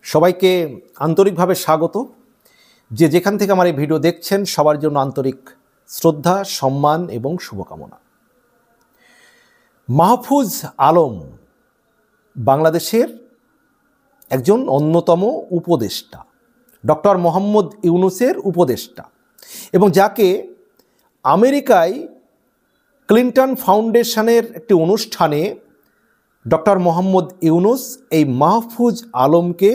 সবাইকে আন্তরিকভাবে স্বাগত। যে যেখান থেকে আমার এই ভিডিও দেখছেন সবার জন্য আন্তরিক শ্রদ্ধা, সম্মান এবং শুভকামনা। মাহফুজ আলম বাংলাদেশের একজন অন্যতম উপদেষ্টা, ডক্টর মোহাম্মদ ইউনূসের উপদেষ্টা, এবং যাকে আমেরিকায় ক্লিন্টন ফাউন্ডেশনের একটি অনুষ্ঠানে ডক্টর মোহাম্মদ ইউনূস এই মাহফুজ আলমকে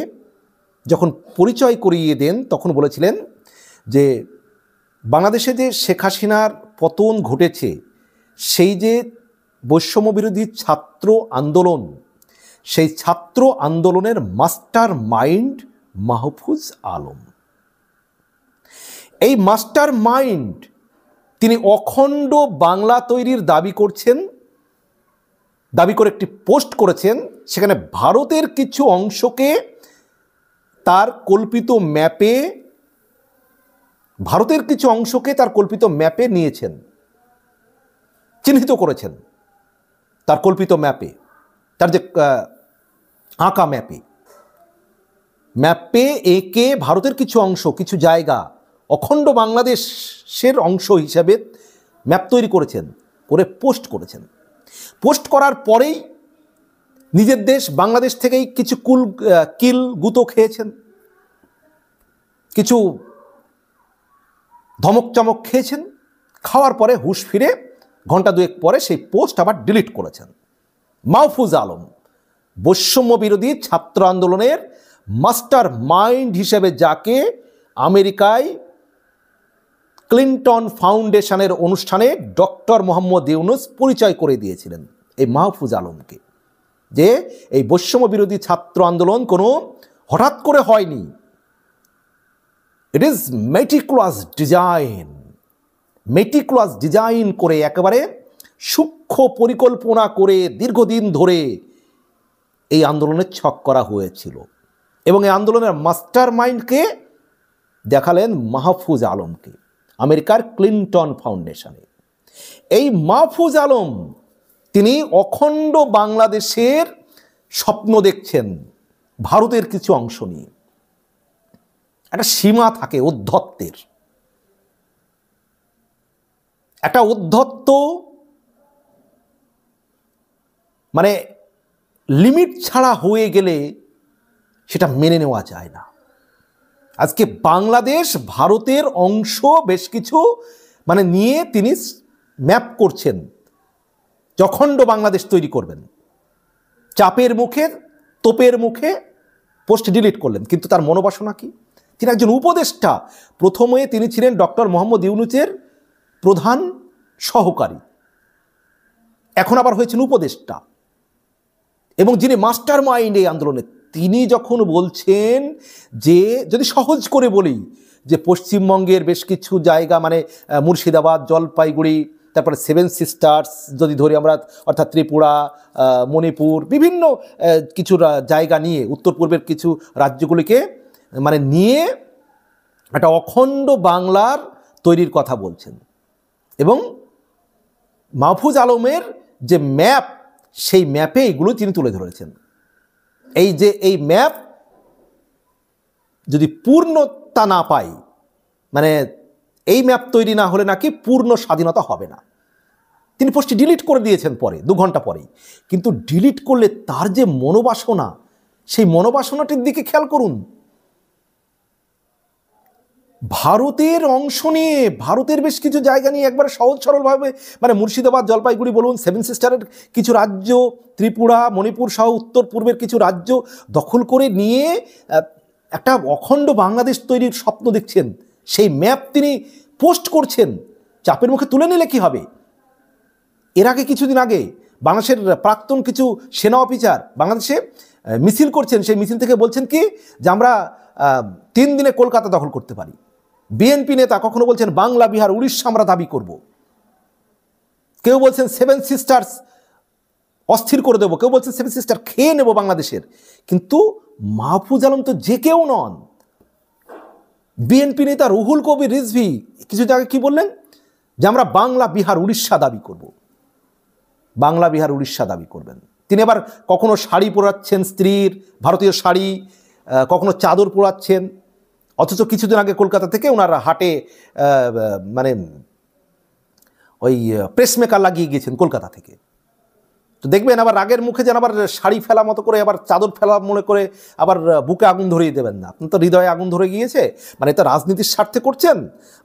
যখন পরিচয় করিয়ে দেন তখন বলেছিলেন যে বাংলাদেশে যে শেখ হাসিনার পতন ঘটেছে, সেই যে বৈষম্যবিরোধী ছাত্র আন্দোলন, সেই ছাত্র আন্দোলনের মাস্টার মাইন্ড মাহফুজ আলম। এই মাস্টার মাইন্ড তিনি অখণ্ড বাংলা তৈরির দাবি করে একটি পোস্ট করেছেন। সেখানে ভারতের কিছু অংশকে তার কল্পিত ম্যাপে নিয়েছেন, চিহ্নিত করেছেন। তার কল্পিত ম্যাপে, তার যে আঁকা ম্যাপে এঁকে ভারতের কিছু অংশ, কিছু জায়গা অখণ্ড বাংলাদেশের অংশ হিসাবে ম্যাপ তৈরি করেছেন, করে পোস্ট করেছেন। পোস্ট করার পরেই নিজের দেশ বাংলাদেশ থেকেই কিছু কিল গুঁতো খেয়েছেন, কিছু ধমক চমক খেয়েছেন। খাওয়ার পরে হুঁশ ফিরে ঘন্টা দুয়েক পরে সেই পোস্ট আবার ডিলিট করেছেন। মাহফুজ আলম বৈষম্য বিরোধী ছাত্র আন্দোলনের মাস্টার মাইন্ড হিসেবে যাকে আমেরিকায় ক্লিন্টন ফাউন্ডেশনের অনুষ্ঠানে ডক্টর মোহাম্মদ ইউনূস পরিচয় করে দিয়েছিলেন এই মাহফুজ আলমকে, যে এই বৈষম্য বিরোধী ছাত্র আন্দোলন কোনো হঠাৎ করে হয়নি। ইট ইজ মেটিকুলাস ডিজাইন করে, একেবারে সূক্ষ্ম পরিকল্পনা করে দীর্ঘদিন ধরে এই আন্দোলনের ছক করা হয়েছিল। এবং এই আন্দোলনের মাস্টার মাইন্ডকে দেখালেন মাহফুজ আলমকে আমেরিকার ক্লিন্টন ফাউন্ডেশনে। এই মাহফুজ আলম তিনি অখণ্ড বাংলাদেশের স্বপ্ন দেখছেন ভারতের কিছু অংশ নিয়ে। একটা সীমা থাকে ঔদ্ধত্যের, একটা ঔদ্ধত্য মানে লিমিট ছাড়া হয়ে গেলে সেটা মেনে নেওয়া যায় না। আজকে বাংলাদেশ ভারতের অংশ বেশ কিছু নিয়ে তিনি ম্যাপ করছেন, অখণ্ড বাংলাদেশ তৈরি করবেন। চাপের মুখে, তোপের মুখে পোস্ট ডিলিট করলেন, কিন্তু তার মনোবাসনা কি? তিনি একজন উপদেষ্টা। প্রথমে তিনি ছিলেন ডক্টর মোহাম্মদ ইউনূসের প্রধান সহকারী, এখন আবার হয়েছেন উপদেষ্টা, এবং যিনি মাস্টার মাইন্ড এই আন্দোলনে। তিনি যখন বলছেন যে, যদি সহজ করে বলি, যে পশ্চিমবঙ্গের বেশ কিছু জায়গা মুর্শিদাবাদ, জলপাইগুড়ি, তারপরে সেভেন সিস্টার্স যদি ধরি আমরা, অর্থাৎ ত্রিপুরা, মণিপুর, বিভিন্ন কিছু জায়গা নিয়ে উত্তর পূর্বের কিছু রাজ্যগুলিকে নিয়ে একটা অখণ্ড বাংলার তৈরির কথা বলছেন। এবং মাহফুজ আলমের যে ম্যাপ, সেই ম্যাপে এগুলো তিনি তুলে ধরেছেন। এই ম্যাপ যদি পূর্ণতা না পায়, এই ম্যাপ তৈরি না হলে নাকি পূর্ণ স্বাধীনতা হবে না। তিনি পোস্টটি ডিলিট করে দিয়েছেন পরে, 2 ঘন্টা পরেই। কিন্তু ডিলিট করলে তার যে মনোবাসনা, সেই মনোবাসনাটির দিকে খেয়াল করুন। ভারতের অংশ নিয়ে, ভারতের বেশ কিছু জায়গা নিয়ে একবারে সহজ সরলভাবে মুর্শিদাবাদ, জলপাইগুড়ি বলুন, সেভেন সিস্টারের কিছু রাজ্য, ত্রিপুরা, মণিপুর সহ উত্তর পূর্বের কিছু রাজ্য দখল করে নিয়ে একটা অখণ্ড বাংলাদেশ তৈরির স্বপ্ন দেখছেন। সেই ম্যাপ তিনি পোস্ট করছেন। চাপের মুখে তুলে নিলে কি হবে? এর আগে, কিছুদিন আগে, বাংলাদেশের প্রাক্তন কিছু সেনা অফিসার বাংলাদেশে মিছিল করছেন। সেই মিছিল থেকে বলছেন কি, যে আমরা 3 দিনে কলকাতা দখল করতে পারি। বিএনপি নেতা কখনো বলছেন বাংলা, বিহার, উড়িষ্যা আমরা দাবি করব। কেউ বলছেন সেভেন সিস্টার্স অস্থির করে দেবো, কেউ বলছেন সেভেন সিস্টার খেয়ে নেব বাংলাদেশের। কিন্তু মাহফুজ আলম তো যে কেউ নন। বিএনপি নেতা রুহুল কবির রিজভী কিছু জায়গায় কি বললেন, যে আমরা বাংলা, বিহার, উড়িষ্যা দাবি করব। বাংলা, বিহার, উড়িষ্যা দাবি করবেন। তিনি আবার কখনো শাড়ি পরাচ্ছেন স্ত্রীর, ভারতীয় শাড়ি, কখনো চাদর পোড়াচ্ছেন, অথচ কিছুদিন আগে কলকাতা থেকে ওনার হাটে মানে ওই প্রেস মেকার লাগিয়ে গিয়েছেন কলকাতা থেকে। তো দেখবেন আবার রাগের মুখে যেন আবার শাড়ি ফেলা মতো করে আবার চাদর ফেলা মনে করে আবার বুকে আগুন ধরিয়ে দেবেন না। আপনার তো হৃদয়ে আগুন ধরে গিয়েছে, মানে এটা রাজনীতির স্বার্থে করছেন।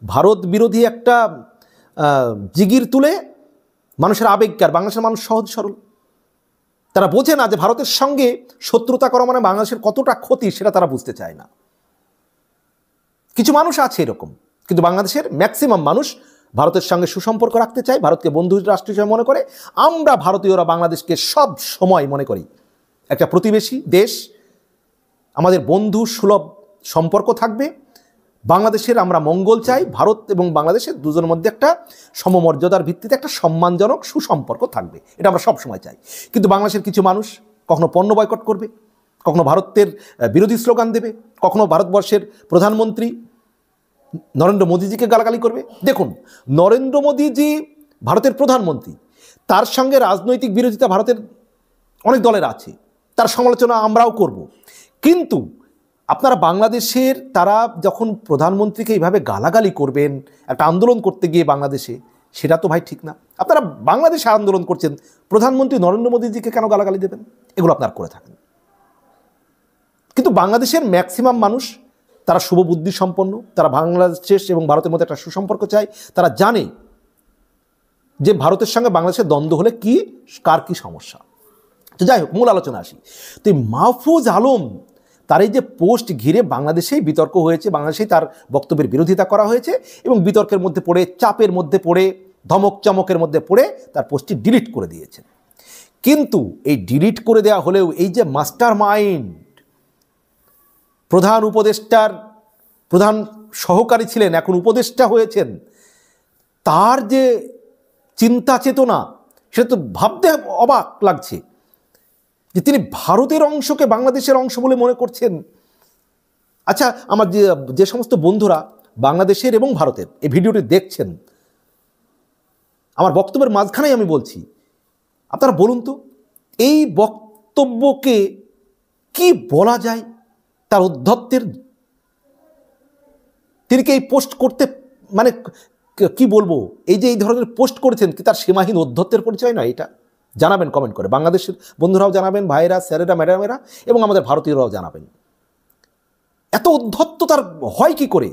ভারত বিরোধী একটা জিগির তুলে মানুষের আবেগকার, বাংলাদেশের মানুষ সহজ সরল, তারা বোঝে না যে ভারতের সঙ্গে শত্রুতা করা মানে বাংলাদেশের কতটা ক্ষতি, সেটা তারা বুঝতে চায় না। কিছু মানুষ আছে এরকম, কিন্তু বাংলাদেশের ম্যাক্সিমাম মানুষ ভারতের সঙ্গে সুসম্পর্ক রাখতে চায়, ভারতকে বন্ধু রাষ্ট্র হিসেবে মনে করে। আমরা ভারতীয়রা বাংলাদেশকে সব সময় মনে করি একটা প্রতিবেশী দেশ, আমাদের বন্ধু সুলভ সম্পর্ক থাকবে, বাংলাদেশের আমরা মঙ্গল চাই, ভারত এবং বাংলাদেশের দুজনের মধ্যে একটা সমমর্যাদার ভিত্তিতে একটা সম্মানজনক সুসম্পর্ক থাকবে, এটা আমরা সব সময় চাই। কিন্তু বাংলাদেশের কিছু মানুষ কখনো পণ্য বয়কট করবে, কখনো ভারতের বিরোধী স্লোগান দেবে, কখনো ভারতবর্ষের প্রধানমন্ত্রী নরেন্দ্র মোদীজিকে গালাগালি করবে। দেখুন, নরেন্দ্র মোদীজি ভারতের প্রধানমন্ত্রী, তার সঙ্গে রাজনৈতিক বিরোধিতা ভারতের অনেক দলের আছে, তার সমালোচনা আমরাও করব। কিন্তু আপনারা বাংলাদেশের তারা যখন প্রধানমন্ত্রীকে এইভাবে গালাগালি করবেন একটা আন্দোলন করতে গিয়ে বাংলাদেশে, সেটা তো ভাই ঠিক না। আপনারা বাংলাদেশে আন্দোলন করছেন, প্রধানমন্ত্রী নরেন্দ্র মোদীজিকে কেন গালাগালি দেবেন? এগুলো আপনারা করে থাকেন। কিন্তু বাংলাদেশের ম্যাক্সিমাম মানুষ তারা শুভবুদ্ধি সম্পন্ন, তারা বাংলাদেশ এবং ভারতের মধ্যে একটা সুসম্পর্ক চায়, তারা জানে যে ভারতের সঙ্গে বাংলাদেশের দ্বন্দ্ব হলে কি কার কী সমস্যা। তো যাই হোক, মূল আলোচনা আসি। তো এই মাহফুজ আলম তার এই যে পোস্ট ঘিরে বাংলাদেশেই বিতর্ক হয়েছে, বাংলাদেশেই তার বক্তব্যের বিরোধিতা করা হয়েছে এবং বিতর্কের মধ্যে পড়ে, চাপের মধ্যে পড়ে, ধমক চমকের মধ্যে পড়ে তার পোস্টটি ডিলিট করে দিয়েছেন। কিন্তু এই ডিলিট করে দেওয়া হলেও এই যে মাস্টার মাইন্ড, প্রধান উপদেষ্টার প্রধান সহকারী ছিলেন, এখন উপদেষ্টা হয়েছেন, তার যে চিন্তা চেতনা, সেটা তো ভাবতে অবাক লাগছে যে তিনি ভারতের অংশকে বাংলাদেশের অংশ বলে মনে করছেন। আচ্ছা, আমার যে সমস্ত বন্ধুরা বাংলাদেশের এবং ভারতের এই ভিডিওটি দেখছেন, আমার বক্তব্যের মাঝখানেই আমি বলছি, আপনারা বলুন তো এই বক্তব্যকে কি বলা যায়? তার ঔদ্ধত্যের, তিনি কি এই পোস্ট করতে, মানে কি বলবো, এই যে এই ধরনের পোস্ট করেছেন, কি তার সীমাহীন ঔদ্ধত্যের পরিচয় নয়? এটা জানাবেন কমেন্ট করে, বাংলাদেশের বন্ধুরাও জানাবেন, ভাইয়েরা, স্যারেরা, ম্যাডামেরা, এবং আমাদের ভারতীয়রাও জানাবেন। এত ঔদ্ধত্য তার হয় কি করে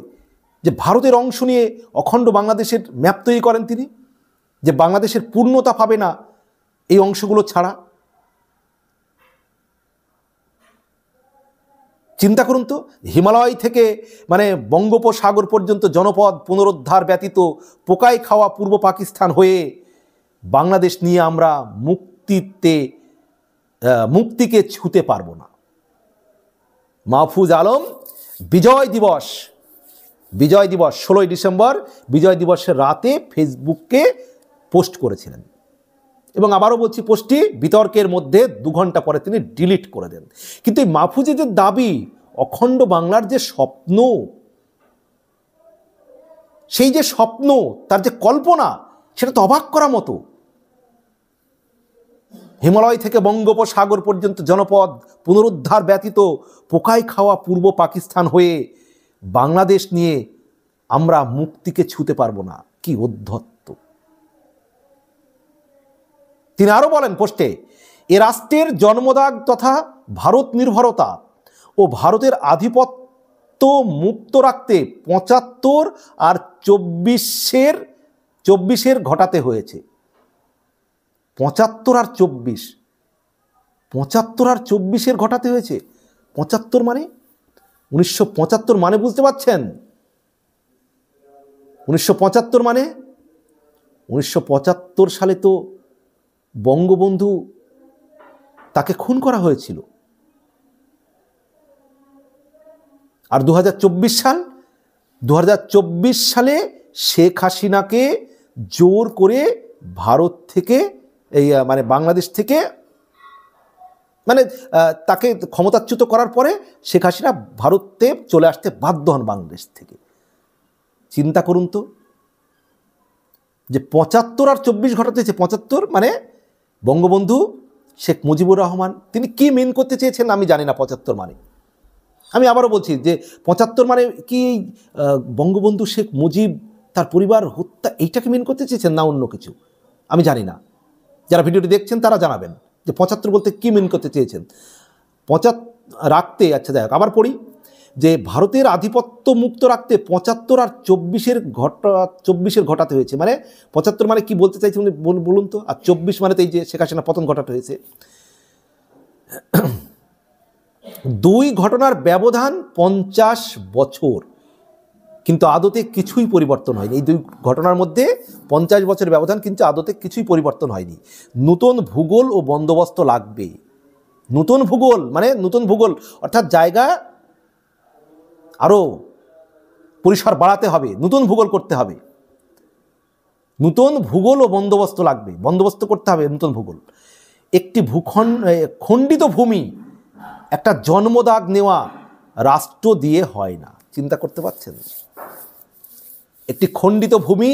যে ভারতের অংশ নিয়ে অখণ্ড বাংলাদেশের ম্যাপ তৈরি করেন তিনি, যে বাংলাদেশের পূর্ণতা পাবে না এই অংশগুলো ছাড়া? চিন্তা করুন তো, হিমালয় থেকে মানে বঙ্গোপসাগর পর্যন্ত জনপদ পুনরুদ্ধার ব্যতীত পোকায় খাওয়া পূর্ব পাকিস্তান হয়ে বাংলাদেশ নিয়ে আমরা মুক্তিকে ছুঁতে পারবো না। মাহফুজ আলম বিজয় দিবস 16ই ডিসেম্বর বিজয় দিবসের রাতে ফেসবুকে পোস্ট করেছিলেন, এবং আবারও বলছি, পোস্টটি বিতর্কের মধ্যে 2 ঘন্টা পরে তিনি ডিলিট করে দেন। কিন্তু এই মাহফুজের যে দাবি, অখণ্ড বাংলার যে স্বপ্ন, সেই যে স্বপ্ন, তার যে কল্পনা, সেটা তো অবাক করার মতো। হিমালয় থেকে বঙ্গোপসাগর পর্যন্ত জনপদ পুনরুদ্ধার ব্যতীত পোকায় খাওয়া পূর্ব পাকিস্তান হয়ে বাংলাদেশ নিয়ে আমরা মুক্তিকে ছুঁতে পারবো না। কি উদ্ধত্ত! তিনি আরও বলেন পোস্টে, এ রাষ্ট্রের জন্মদাগ তথা ভারত নির্ভরতা ও ভারতের আধিপত্য মুক্ত রাখতে 75 আর 24 ঘটাতে হয়েছে। 75 আর 24 ঘটাতে হয়েছে। 75 মানে 1975 মানে বুঝতে পারছেন? 1975 মানে 1975 সালে তো বঙ্গবন্ধু তাকে খুন করা হয়েছিল। আর 2024 সালে শেখ হাসিনাকে জোর করে ভারত থেকে এই মানে বাংলাদেশ থেকে মানে তাকে ক্ষমতাচ্যুত করার পরে শেখ হাসিনা ভারতে চলে আসতে বাধ্য হন বাংলাদেশ থেকে। চিন্তা করুন তো, যে 75 আর 24 ঘটাতে হয়েছে। 75 মানে বঙ্গবন্ধু শেখ মুজিবুর রহমান, তিনি কি মিন করতে চেয়েছেন আমি জানি না 75 মানে। আমি আবারও বলছি যে ৭৫ মানে কি বঙ্গবন্ধু শেখ মুজিব তার পরিবার হত্যা এইটাকে মিন করতে চেয়েছেন, না অন্য কিছু? আমি জানি না, যারা ভিডিওটি দেখছেন তারা জানাবেন যে ৭৫ বলতে কী মিন করতে চেয়েছেন। রাখতে, আচ্ছা যাই হোক, আবার পড়ি যে ভারতের আধিপত্য মুক্ত রাখতে ৭৫ আর ২৪-এর ঘটাতে হয়েছে। মানে ৭৫ মানে কি বলতে চাইছেন বলুন তো, আর ২৪ মানে তো এই যে শেখ হাসিনা পতন ঘটাতে হয়েছে। দুই ঘটনার ব্যবধান ৫০ বছর, কিন্তু আদতে কিছুই পরিবর্তন হয়নি। এই দুই ঘটনার মধ্যে ৫০ বছরের ব্যবধান, কিন্তু আদতে কিছুই পরিবর্তন হয়নি। নতুন ভূগোল ও বন্দোবস্ত লাগবে। নতুন ভূগোল মানে নতুন ভূগোল অর্থাৎ জায়গা আরও পরিসর বাড়াতে হবে, নতুন ভূগোল করতে হবে, নতুন ভূগোল ও বন্দোবস্ত লাগবে, বন্দোবস্ত করতে হবে নতুন ভূগোল। একটি খণ্ডিত ভূমি, একটা জন্মদাগ নেওয়া রাষ্ট্র দিয়ে হয় না। চিন্তা করতে পারছেন? একটি খণ্ডিত ভূমি,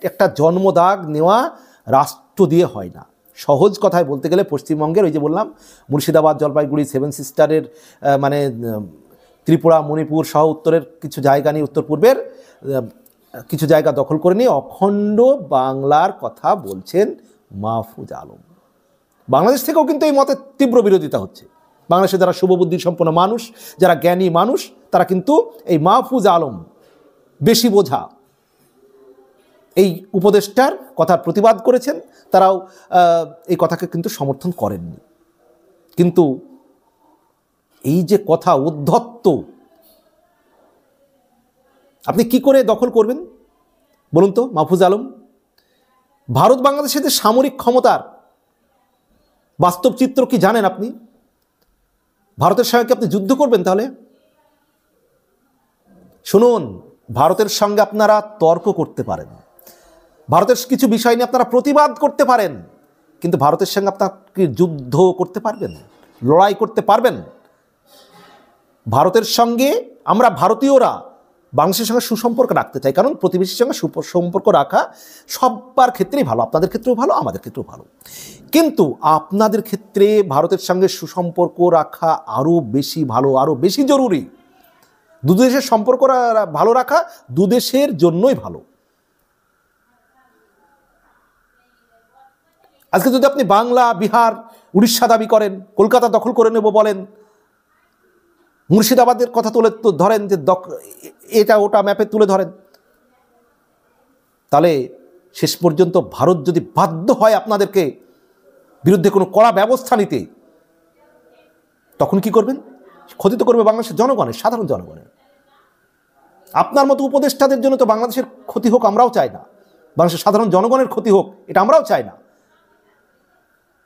একটা জন্মদাগ নেওয়া রাষ্ট্র দিয়ে হয় না। সহজ কথায় বলতে গেলে পশ্চিমবঙ্গের ওই যে বললাম মুর্শিদাবাদ, জলপাইগুড়ি, 7 সিস্টারের মানে ত্রিপুরা, মণিপুর সহ উত্তরের কিছু জায়গা নিয়ে, উত্তর পূর্বের কিছু জায়গা দখল করে নিয়ে অখণ্ড বাংলার কথা বলছেন মাহফুজ আলম। বাংলাদেশ থেকেও কিন্তু এই মতের তীব্র বিরোধিতা হচ্ছে। বাংলাদেশে যারা শুভবুদ্ধি সম্পন্ন মানুষ, যারা জ্ঞানী মানুষ, তারা কিন্তু এই মাহফুজ আলম বেশি বোঝা এই উপদেষ্টার কথার প্রতিবাদ করেছেন। তারাও এই কথাকে কিন্তু সমর্থন করেননি। কিন্তু এই যে কথা উদ্ধত্ত, আপনি কি করে দখল করবেন বলুন তো মাহফুজ আলম? ভারত বাংলাদেশের যে সামরিক ক্ষমতার বাস্তব চিত্র কি জানেন আপনি? ভারতের সঙ্গে কি আপনি যুদ্ধ করবেন? তাহলে শুনুন, ভারতের সঙ্গে আপনারা তর্ক করতে পারেন, ভারতের কিছু বিষয় নিয়ে আপনারা প্রতিবাদ করতে পারেন, কিন্তু ভারতের সঙ্গে আপনারা কি যুদ্ধ করতে পারবেন, লড়াই করতে পারবেন? ভারতের সঙ্গে আমরা ভারতীয়রা বাংলাদেশের সঙ্গে সুসম্পর্ক রাখতে চাই, কারণ প্রতিবেশীর সঙ্গে সুসম্পর্ক রাখা সবার ক্ষেত্রেই ভালো, আপনাদের ক্ষেত্রেও ভালো, আমাদের ক্ষেত্রেও ভালো। কিন্তু আপনাদের ক্ষেত্রে ভারতের সঙ্গে সুসম্পর্ক রাখা আরও বেশি ভালো, আরও বেশি জরুরি। দুদেশের সম্পর্ক ভালো রাখা দুদেশের জন্যই ভালো। আজকে যদি আপনি বাংলা, বিহার, উড়িষ্যা দাবি করেন, কলকাতা দখল করে নেব বলেন, মুর্শিদাবাদের কথা তুলে ধরেন, যে এটা ওটা ম্যাপে তুলে ধরেন, তাহলে শেষ পর্যন্ত ভারত যদি বাধ্য হয় আপনাদেরকে বিরুদ্ধে কোনো কড়া ব্যবস্থা নিতে, তখন কি করবেন? ক্ষতি তো করবে বাংলাদেশের জনগণের, সাধারণ জনগণের। আপনার মতো উপদেষ্টাদের জন্য তো বাংলাদেশের ক্ষতি হোক আমরাও চাই না, বাংলাদেশের সাধারণ জনগণের ক্ষতি হোক এটা আমরাও চাই না।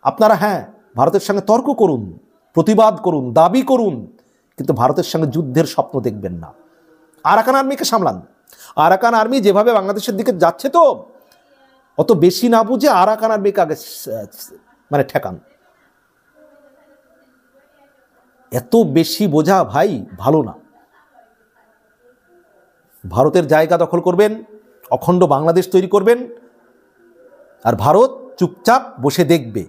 আপনারা হ্যাঁ ভারতের সঙ্গে তর্ক করুন, প্রতিবাদ করুন, দাবি করুন, কিন্তু ভারতের সঙ্গে যুদ্ধের স্বপ্ন দেখবেন না। আরাকান আর্মিকে সামলান। আরাকান আর্মি যেভাবে বাংলাদেশের দিকে যাচ্ছে, তো অত বেশি না বুঝে আরাকান আর্মিকে আগে মানে ঠেকান। এত বেশি বোঝা ভাই ভালো না। ভারতের জায়গা দখল করবেন, অখণ্ড বাংলাদেশ তৈরি করবেন, আর ভারত চুপচাপ বসে দেখবে।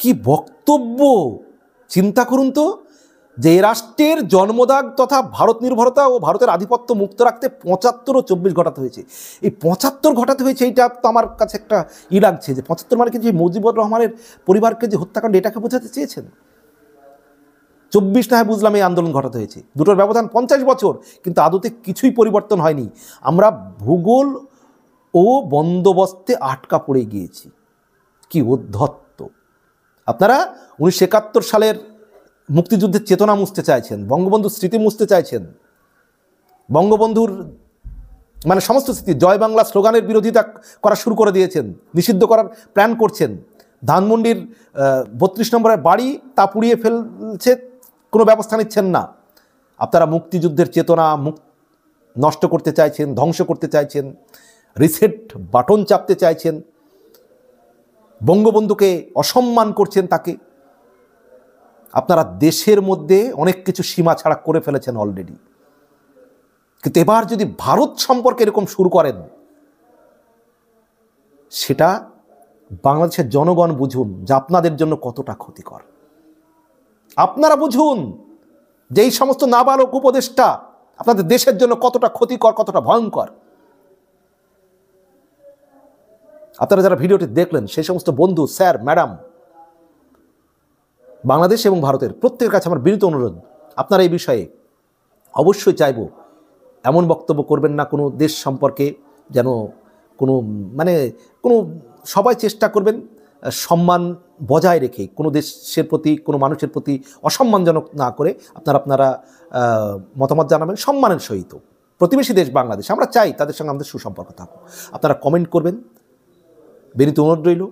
কি বক্তব্য! চিন্তা করুন তো, যে রাষ্ট্রের জন্মদাগ তথা ভারত নির্ভরতা ও ভারতের আধিপত্য মুক্ত রাখতে ৭৫ ও ২৪ ঘটাতে হয়েছে। এই ৭৫ ঘটাতে হয়েছে, এইটা তো আমার কাছে একটা লাগছে যে ৭৫ মানে কি যে মুজিবুর রহমানের পরিবারকে যে হত্যাকাণ্ড, এটাকে বোঝাতে চেয়েছেন? ২৪ না হয় বুঝলাম এই আন্দোলন ঘটাতে হয়েছে, দুটোর ব্যবধান ৫০ বছর, কিন্তু আদতে কিছুই পরিবর্তন হয়নি। আমরা ভূগোল ও বন্দোবস্তে আটকা পড়ে গিয়েছি। কি উদ্ধত্ত! আপনারা ১৯৭১ সালের মুক্তিযুদ্ধের চেতনা মুছতে চাইছেন, বঙ্গবন্ধুর স্মৃতি মুছতে চাইছেন, বঙ্গবন্ধুর মানে সমস্ত স্মৃতি, জয় বাংলা স্লোগানের বিরোধিতা করা শুরু করে দিয়েছেন, নিষিদ্ধ করার প্ল্যান করছেন। ধানমন্ডির ৩২ নম্বরের বাড়ি তা পুড়িয়ে ফেলছে, কোনো ব্যবস্থা নিচ্ছেন না। আপনারা মুক্তিযুদ্ধের চেতনা নষ্ট করতে চাইছেন, ধ্বংস করতে চাইছেন, রিসেট বাটন চাপতে চাইছেন, বঙ্গবন্ধুকে অসম্মান করছেন তাকে। আপনারা দেশের মধ্যে অনেক কিছু সীমা ছাড়া করে ফেলেছেন অলরেডি, কিন্তু এবার যদি ভারত সম্পর্কে এরকম শুরু করেন, সেটা বাংলাদেশের জনগণ বুঝুন যে আপনাদের জন্য কতটা ক্ষতিকর। আপনারা বুঝুন যে এই সমস্ত নাবালক উপদেষ্টা আপনাদের দেশের জন্য কতটা ক্ষতিকর, কতটা ভয়ঙ্কর। আপনারা যারা ভিডিওটি দেখলেন সেই সমস্ত বন্ধু, স্যার, ম্যাডাম, বাংলাদেশ এবং ভারতের প্রত্যেকের কাছে আমার বিনীত অনুরোধ, আপনারা এই বিষয়ে অবশ্যই চাইব এমন বক্তব্য করবেন না কোনো দেশ সম্পর্কে যেন কোনো সবাই চেষ্টা করবেন সম্মান বজায় রেখে কোনো দেশের প্রতি, কোনো মানুষের প্রতি অসম্মানজনক না করে আপনারা মতামত জানাবেন সম্মানের সহিত। প্রতিবেশী দেশ বাংলাদেশ, আমরা চাই তাদের সঙ্গে আমাদের সুসম্পর্ক থাকুক। আপনারা কমেন্ট করবেন, বিনীত অনুরোধ রইল।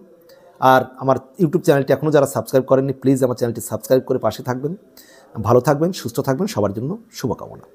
আর আমার ইউটিউব চ্যানেলটি এখনও যারা সাবস্ক্রাইব করেননি, প্লিজ আমার চ্যানেলটি সাবস্ক্রাইব করে পাশে থাকবেন। ভালো থাকবেন, সুস্থ থাকবেন, সবার জন্য শুভকামনা।